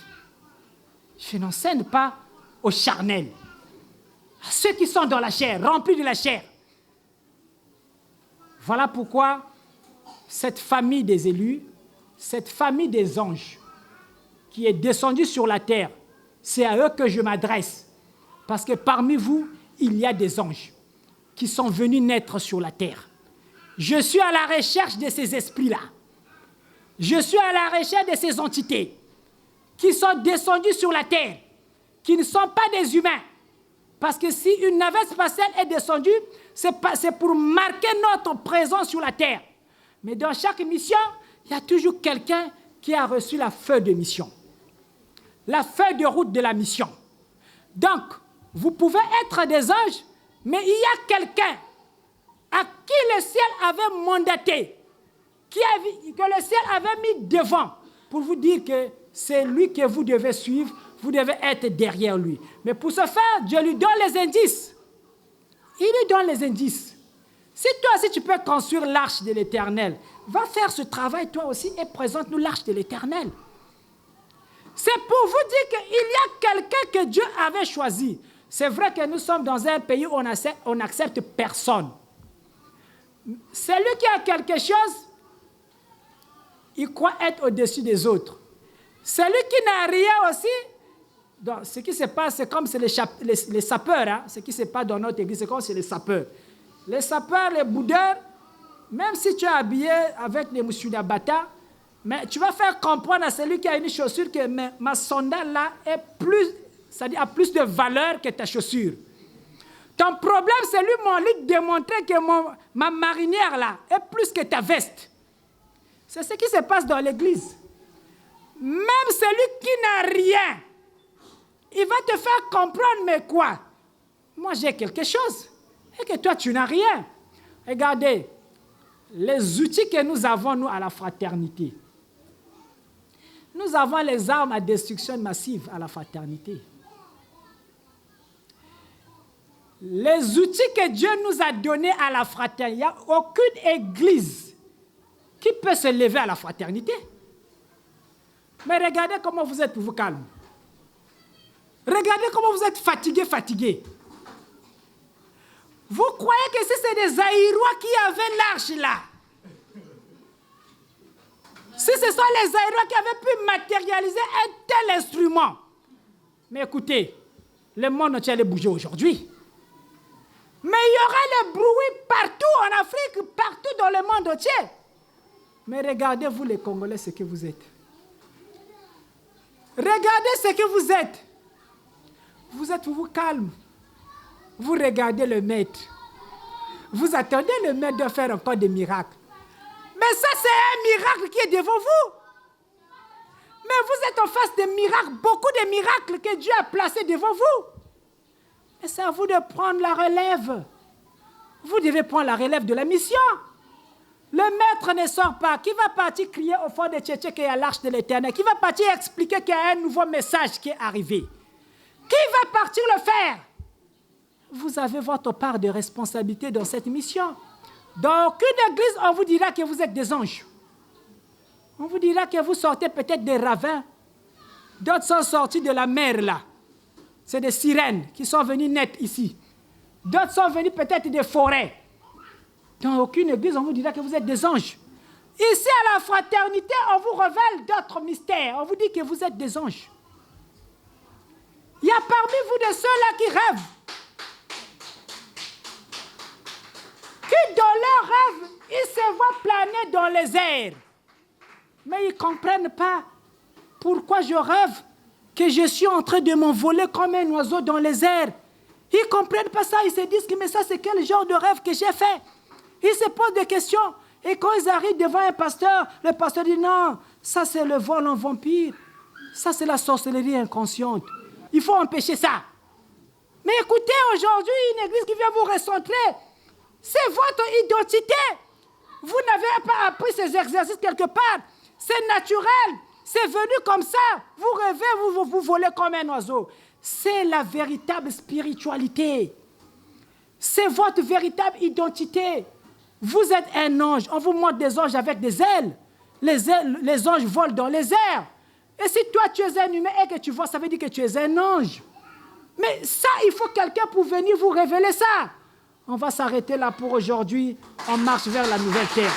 Je n'enseigne pas aux charnels. À ceux qui sont dans la chair, remplis de la chair. Voilà pourquoi cette famille des élus, cette famille des anges qui est descendue sur la terre, c'est à eux que je m'adresse. Parce que parmi vous, il y a des anges qui sont venus naître sur la terre. Je suis à la recherche de ces esprits-là. Je suis à la recherche de ces entités qui sont descendues sur la terre, qui ne sont pas des humains. Parce que si une navette spatiale est descendue, c'est pour marquer notre présence sur la terre. Mais dans chaque mission, il y a toujours quelqu'un qui a reçu la feuille de mission. La feuille de route de la mission. Donc, vous pouvez être des anges, mais il y a quelqu'un à qui le ciel avait mandaté, que le ciel avait mis devant pour vous dire que c'est lui que vous devez suivre, vous devez être derrière lui. Mais pour ce faire, Dieu lui donne les indices. Il lui donne les indices. Si toi aussi tu peux construire l'arche de l'Éternel, va faire ce travail toi aussi et présente-nous l'arche de l'Éternel. C'est pour vous dire qu'il y a quelqu'un que Dieu avait choisi. C'est vrai que nous sommes dans un pays où on n'accepte personne. Celui qui a quelque chose, il croit être au-dessus des autres. Celui qui n'a rien aussi, donc, ce qui se passe, c'est comme c'est les sapeurs. Hein, ce qui se passe dans notre église, c'est comme c'est les sapeurs. Les sapeurs, les boudeurs, même si tu es habillé avec les moussudabata, mais tu vas faire comprendre à celui qui a une chaussure que ma sandale là est plus, c'est-à-dire a plus de valeur que ta chaussure. Ton problème, c'est lui de démontrer que ma marinière là est plus que ta veste. C'est ce qui se passe dans l'église. Même celui qui n'a rien, il va te faire comprendre, mais quoi? Moi, j'ai quelque chose. Et que toi, tu n'as rien. Regardez, les outils que nous avons, nous, à la fraternité. Nous avons les armes à destruction massive à la fraternité. Les outils que Dieu nous a donnés à la fraternité, il n'y a aucune église qui peut se lever à la fraternité. Mais regardez comment vous êtes pour vous calme. Regardez comment vous êtes fatigué. Vous croyez que si c'est des Aïrois qui avaient l'arche là, si ce sont les Aïrois qui avaient pu matérialiser un tel instrument, mais écoutez, le monde entier allait bouger aujourd'hui. Mais il y aura le bruit partout en Afrique, partout dans le monde entier. Mais regardez vous les Congolais ce que vous êtes. Regardez ce que vous êtes. Vous êtes vous calme. Vous regardez le maître. Vous attendez le maître de faire encore des miracles. Mais ça, c'est un miracle qui est devant vous. Mais vous êtes en face de miracles, beaucoup de miracles que Dieu a placés devant vous. Et c'est à vous de prendre la relève. Vous devez prendre la relève de la mission. Le maître ne sort pas. Qui va partir crier au fond de Tchétché qu'il y a l'arche de l'Éternel? Qui va partir expliquer qu'il y a un nouveau message qui est arrivé? Qui va partir le faire? Vous avez votre part de responsabilité dans cette mission. Dans aucune église, on vous dira que vous êtes des anges. On vous dira que vous sortez peut-être des ravins. D'autres sont sortis de la mer là. C'est des sirènes qui sont venues naître ici. D'autres sont venus peut-être des forêts. Dans aucune église, on vous dira que vous êtes des anges. Ici, à la fraternité, on vous révèle d'autres mystères. On vous dit que vous êtes des anges. Il y a parmi vous de ceux-là qui rêvent. Qui, dans leurs rêves, ils se voient planer dans les airs. Mais ils ne comprennent pas pourquoi je rêve que je suis en train de m'envoler comme un oiseau dans les airs. Ils ne comprennent pas ça. Ils se disent que mais ça, c'est quel genre de rêve que j'ai fait? Ils se posent des questions. Et quand ils arrivent devant un pasteur, le pasteur dit non, ça c'est le vol en vampire. Ça c'est la sorcellerie inconsciente. Il faut empêcher ça. Mais écoutez, aujourd'hui, une église qui vient vous recentrer, c'est votre identité. Vous n'avez pas appris ces exercices quelque part. C'est naturel. C'est venu comme ça. Vous rêvez, vous volez comme un oiseau. C'est la véritable spiritualité. C'est votre véritable identité. Vous êtes un ange. On vous montre des anges avec des ailes. Les anges volent dans les airs. Et si toi, tu es un humain et que tu vois, ça veut dire que tu es un ange. Mais ça, il faut quelqu'un pour venir vous révéler ça. On va s'arrêter là pour aujourd'hui. On marche vers la nouvelle terre.